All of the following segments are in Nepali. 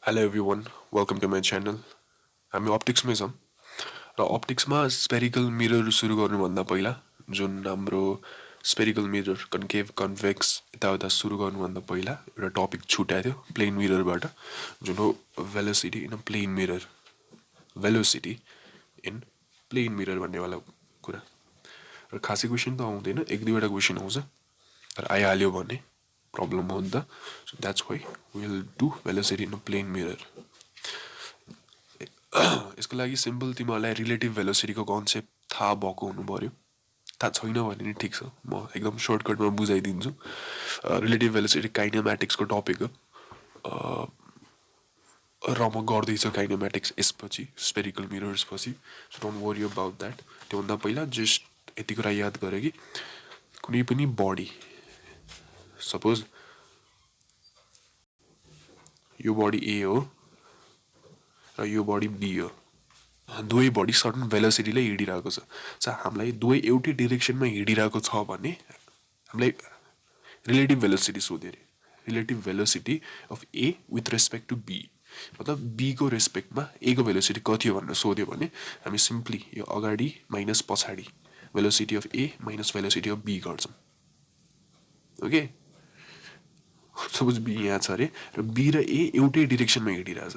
Hello everyone, welcome to my channel. हामी अप्टिक्समै छौँ र अप्टिक्समा स्पेरिकल मिरर सुरु गर्नुभन्दा पहिला जुन हाम्रो स्पेरिकल मिरर कन्केभ कन्भेक्स यताउता सुरु गर्नुभन्दा पहिला एउटा टपिक छुट्याएको थियो प्लेन मिररबाट जुन हो velocity in a plane mirror velocity in plane mirror भन्नेवाला कुरा र खासै क्वेसन त आउँदैन एक दुईवटा क्वेसन आउँछ तर आइहाल्यो भने प्रब्लम हो नि त so that's why will do velocity in a plane mirror यसको लागि सिम्पल तिमीहरूलाई रिलेटिभ भेलोसिटीको कन्सेप्ट थाहा भएको हुनु पऱ्यो थाहा छैन भने नि ठिक छ म एकदम सर्टकटमा बुझाइदिन्छु रिलेटिभ भेलोसिटी काइनेम्याटिक्सको टपिक हो र म गर्दैछु काइनेम्याटिक्स यसपछि स्पेरिकल मिरर्स पछि so don't worry about that त्योभन्दा पहिला जस्ट यति कुरा याद गरेँ कि कुनै पनि बडी सपोज यो बडी ए हो र यो बडी बी हो दुवै बडी सर्टन भेलोसिटीले हिँडिरहेको छ हामीलाई दुवै एउटै डिरेक्सनमा हिँडिरहेको छ भने हामीलाई रिलेटिभ भेलोसिटी सोध्यो अरे relative velocity of A with respect to B मतलब बीको रेस्पेक्टमा ए को भेलोसिटी कति हो भनेर सोध्यो भने हामी सिम्पली यो अगाडि माइनस पछाडि velocity of A minus velocity of B गर्छौँ ओके सपोज बी यहाँ छ अरे र बी र ए एउटै डिरेक्सनमा हिँडिरहेछ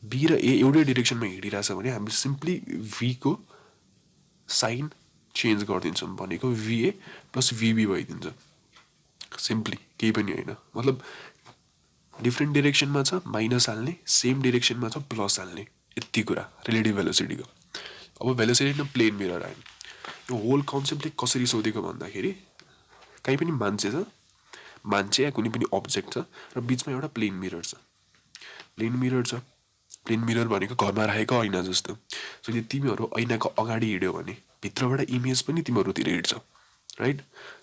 बी र ए एउटै डिरेक्सनमा हिँडिरहेछ भने हामी सिम्पली भीको साइन चेन्ज गरिदिन्छौँ भनेको भिए प्लस भिबी भइदिन्छ सिम्पली केही पनि होइन मतलब डिफ्रेन्ट डिरेक्सनमा छ माइनस हाल्ने सेम डिरेक्सनमा छ प्लस हाल्ने यति कुरा रिलेटिभ भेलोसिटीको अब भेलोसिटी न प्लेन मिरर आयो यो होल कन्सेप्टले कसरी सोधेको भन्दाखेरि कहीँ पनि मान्छे छ मान्छे या कुनै पनि अब्जेक्ट छ र बिचमा एउटा प्लेन मिरर छ प्लेन मिरर भनेको घरमा राखेको ऐना जस्तो सो यदि तिमीहरू ऐनाको अगाडि हिँड्यो भने भित्रबाट इमेज पनि तिमीहरूतिर हिँड्छ राइट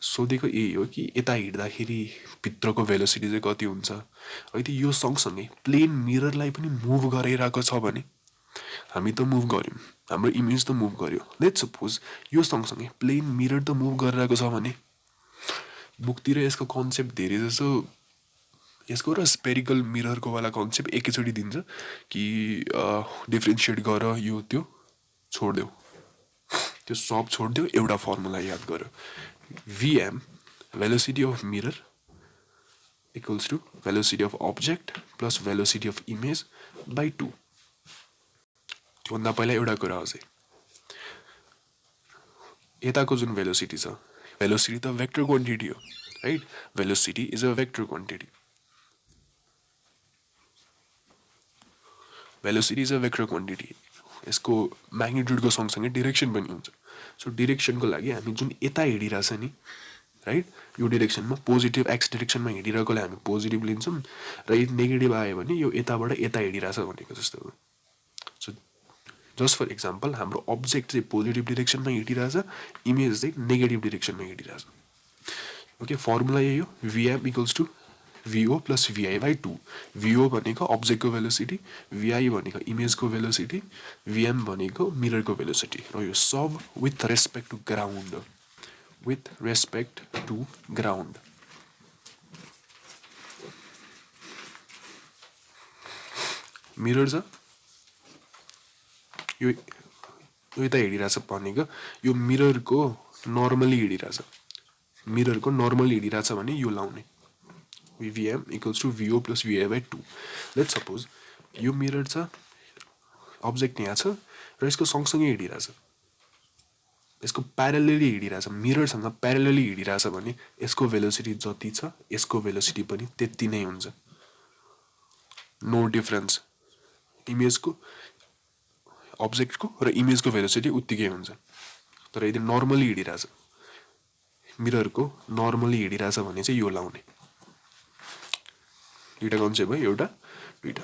सोधेको यही हो कि यता हिँड्दाखेरि भित्रको भेलोसिटी चाहिँ कति हुन्छ यदि यो सँगसँगै प्लेन मिररलाई पनि मुभ गराइरहेको छ भने हामी त मुभ गऱ्यौँ हाम्रो इमेज त मुभ गर्यो लेट्स सपोज यो सँगसँगै प्लेन मिरर त मुभ गरिरहेको छ भने बुकतिर यसको कन्सेप्ट धेरै जसो यसको र स्पेरिकल मिररको वाला कन्सेप्ट एकैचोटि दिन्छ कि डिफ्रेन्सिएट गर यो त्यो छोडिदेऊ त्यो सब छोडिदेऊ एउटा फर्मुला याद गर VM velocity of mirror equals to velocity of object plus velocity of image by 2 त्योभन्दा पहिला एउटा कुरा हो चाहिँ यताको जुन भेलोसिटी छ भेलोसिटी त भेक्टर क्वान्टिटी हो right velocity is a vector quantity velocity is a vector quantity यसको म्याग्निट्युडको सँगसँगै डिरेक्सन पनि हुन्छ सो डिरेक्सनको लागि हामी जुन यता हिँडिरहेछ नि राइट यो डिरेक्सनमा पोजिटिभ एक्स डिरेक्सनमा हिँडिरहेकोलाई हामी पोजिटिभ लिन्छौँ र यदि नेगेटिभ आयो भने यो यताबाट यता हिँडिरहेछ भनेको जस्तो हो सो जस्ट फर इक्जाम्पल हाम्रो अब्जेक्ट चाहिँ पोजिटिभ डिरेक्सनमा हिँडिरहेछ इमेज चाहिँ नेगेटिभ डिरेक्सनमा हिँडिरहेछ ओके फर्मुला यही हो भिएम equals to भिओ plus VI by 2 भिओ भनेको अब्जेक्टको भेलोसिटी भिआई भनेको इमेजको भेलोसिटी भिएम भनेको मिररको भेलोसिटी र यो सब with respect to ground with respect to ground mirror छ यो यता हिँडिरहेछ भनेको यो मिररको नर्मली हिँडिरहेछ मिररको नर्मल हिँडिरहेछ भने यो लाउने VVM equals to VO plus VI by 2 let's suppose यो मिरर छ अब्जेक्ट यहाँ छ र यसको सँगसँगै हिँडिरहेछ यसको प्यारेलली हिँडिरहेछ मिररसँग प्यारेलली हिँडिरहेछ भने यसको भेलोसिटी जति छ यसको भेलोसिटी पनि त्यति नै हुन्छ नो डिफरेन्स इमेजको अब्जेक्टको र इमेजको भेलोसिटी उत्तिकै हुन्छ तर यदि नर्मली हिँडिरहेछ मिररको नर्मली हिँडिरहेछ भने चाहिँ यो लाउने दुईटा कन्सेप्ट भयो एउटा दुईटा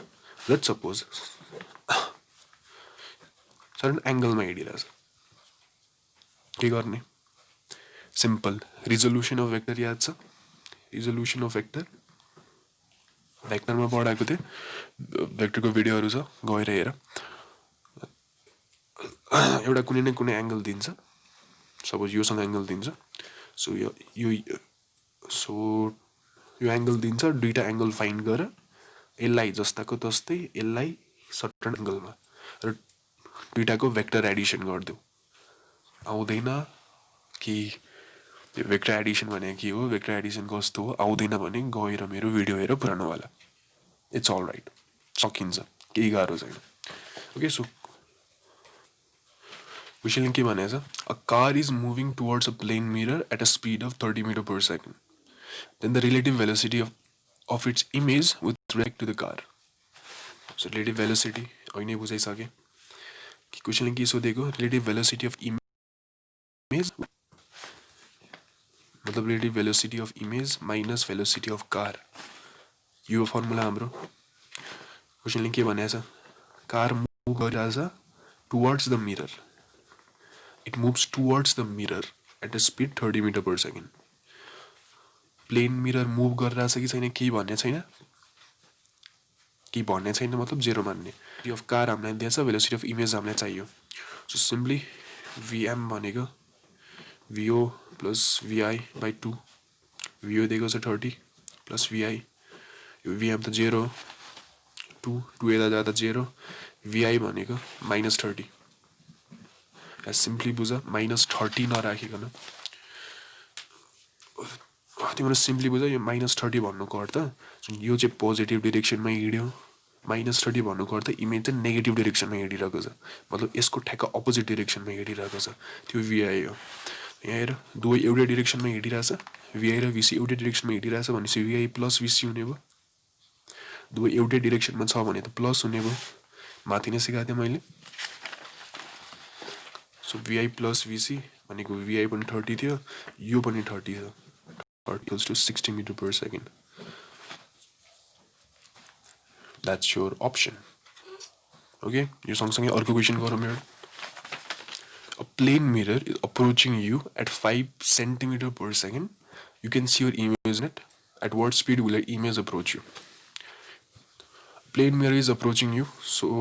लेट्स सपोज सर्टन एङ्गलमा हिँडिरहेछ के गर्ने सिम्पल रिजोल्युसन अफ भेक्टर याद छ रिजोल्युसन अफ भेक्टर भेक्टरमा पढाएको थिएँ भेक्टरको भिडियोहरू छ गएर हेर एउटा कुनै न कुनै एङ्गल दिन्छ सपोज योसँग एङ्गल दिन्छ सो यो एङ्गल दिन्छ दुईटा एङ्गल फाइन्ड गर यसलाई जस्ताको तस्तै यसलाई सर्टन एङ्गलमा र दुइटाको भेक्टर एडिसन गरिदेऊ आउँदैन कि त्यो भेक्टर एडिसन भनेको के हो भेक्टर एडिसन कस्तो हो आउँदैन भने गएर मेरो भिडियो हेरेर पुरानो वाला इट्स अल राइट सकिन्छ केही गाह्रो छैन ओके सो क्वेसनले के भनेको छ a car is moving towards a plane mirror at a speed of 30 metre per second then the relative velocity of its image with respect to the car. So relative velocity अहिले बुझाइसकेँ कि क्वेसनले के सोधेको रिलेटिभ भेलोसिटी अफ इमेज मतलब relative velocity of image minus velocity of car यो फर्मुला हाम्रो क्वेसनले के भनेको छ कार मुभ गरिरहेछ towards the mirror it moves towards the mirror at a speed 30 metre per second plane mirror move गरिरहेछ कि छैन केही भन्ने छैन केही भन्ने छैन मतलब जेरो मान्ने अफ कार हामीलाई दिएछ भेलोसिटी अफ इमेज हामीलाई चाहियो सो सिम्पली भिएम भनेको भिओ प्लस भिआई बाई 2 भिओ दिएको छ 30 प्लस भिआई यो भिएम त जेरो 2 यता जाँदा जेरो भिआई भनेको -30 सिम्पली बुझ -30 नराखिकन तिम्रो सिम्पली बुझ यो -30 भन्नुको अर्थ यो चाहिँ पोजिटिभ डिरेक्सनमा हिँड्यो -30 भन्नुको अर्थ इमेज चाहिँ नेगेटिभ डिरेक्सनमा हिँडिरहेको छ मतलब यसको ठ्याक्क अपोजिट डिरेक्सनमा हिँडिरहेको छ त्यो भिआई हो यहाँ हेर दुवै एउटै डिरेक्सनमा हिँडिरहेछ भिआई र भिसी एउटै डिरेक्सनमा हिँडिरहेछ भनेपछि भिआई प्लस भिसी हुने भयो दुवै एउटै डिरेक्सनमा छ भने त प्लस हुने भयो माथि नै सिकाएको थिएँ मैले सो भिआई प्लस भिसी भनेको भिआई पनि 30 थियो यो पनि 30 थियो equals to 60 meter per second. That's your option. Okay, यो सँगसँगै अर्को क्वेसन गरौँ मेरो A plane mirror is approaching you at 5 centimeter per second. You can see your image in it. At what speed will your image approach you? Plane mirror is approaching you. So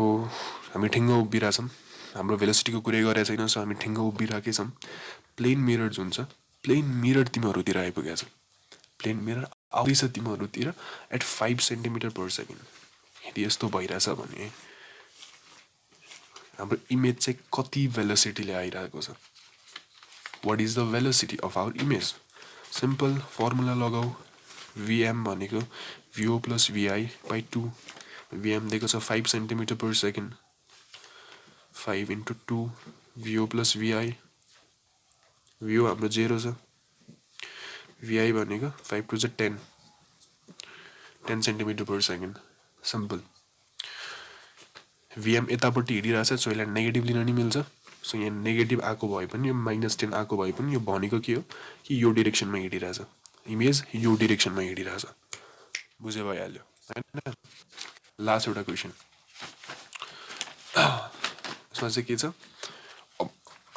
हामी ठिङ्ग उभिरहेछौँ हाम्रो भेलोसिटीको कुरै गरेको छैन सो हामी ठिङ्ग उभिरहेकै छौँ प्लेन मिरर जुन छ प्लेन मिरर तिमीहरूतिर आइपुगेको छ प्लेन मिरर आउँदैछ तिमीहरूतिर एट 5 सेन्टिमिटर पर सेकेन्ड यदि यस्तो भइरहेछ भने हाम्रो इमेज चाहिँ कति भेलोसिटीले आइरहेको छ what is the velocity of our image simple formula लगाऊ भिएम भनेको भिओ प्लस भिआई बाई 2 भिएम दिएको छ 5 centimetre per second 5 into 2 VO plus VI VO हाम्रो जेरो छ VI भनेको 5 to 10 10 centimetre per second simple VM यतापट्टि हिँडिरहेछ सो यसलाई नेगेटिभ लिन नि मिल्छ सो यहाँ नेगेटिभ आएको भए पनि यो -10 आएको भए पनि यो भनेको के हो कि यो डिरेक्सनमा हिँडिरहेछ इमेज यो डिरेक्सनमा हिँडिरहेछ बुझे भइहाल्यो हैन लास्ट एउटा क्वेसन यसमा चाहिँ के छ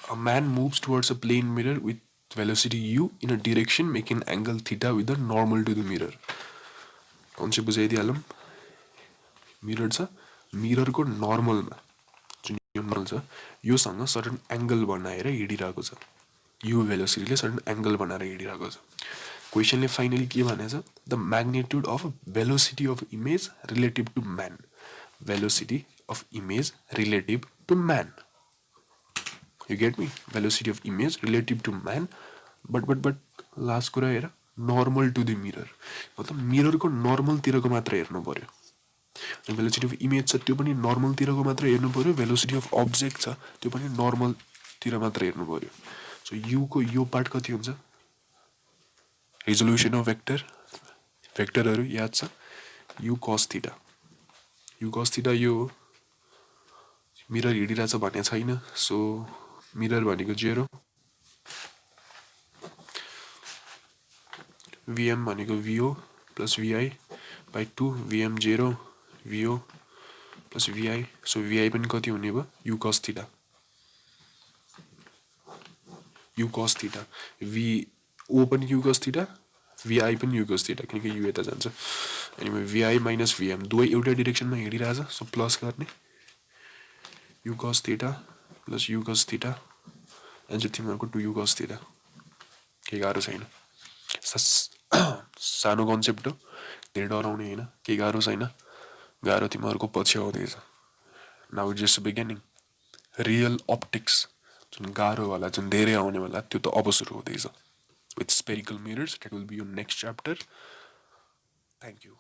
A man moves towards a plane mirror with velocity u in a direction making angle theta with the normal to the mirror. Concept बुझाइदिइहालौँ मिरर छ मिररको नर्मलमा जुन यो नर्मल छ योसँग सर्टन एङ्गल बनाएर हिँडिरहेको छ यो भेलोसिटीले सर्टन एङ्गल बनाएर हिँडिरहेको छ क्वेसनले फाइनली के भनेको छ the magnitude of velocity of image relative to man velocity of image relative to man You get me? Velocity of image relative to man. But last कुरा हेर normal to the mirror. मतलब mirror को normal तिरको मात्र हेर्नु पर्यो velocity of image छ त्यो पनि normal तिरको मात्र हेर्नु पर्यो velocity of object छ त्यो पनि normal तिर मात्र हेर्नु पर्यो सो u को यो पार्ट कति हुन्छ resolution of vector भेक्टरहरू याद छ u cos theta यो मिरर हिँडिरहेछ भन्ने छैन सो मिरर भनेको जेरो भिएम भनेको VO plus VI by 2 VM zero VO plus VI so VI पनि कति हुने भयो यु कस थिटा भिओ पनि यु कस थिटा भिआई पनि यु कस थिटा किनकि यु यता जान्छ अनि भिआई माइनस भिएम दुवै एउटै डिरेक्सनमा हिँडिरहेछ सो प्लस गर्ने you cos theta plus you cos theta answer तिमीहरूको 2 यु कस थिटा केही गाह्रो छैन सानो कन्सेप्ट हो धेरै डराउने होइन केही गाह्रो छैन गाह्रो तिमीहरूको पछि आउँदैछ. Now it just beginning. Real optics जुन गाह्रोवाला जुन धेरै आउनेवाला त्यो त अब सुरु हुँदैछ. With spherical mirrors that will be यो नेक्स्ट च्याप्टर. Thank you.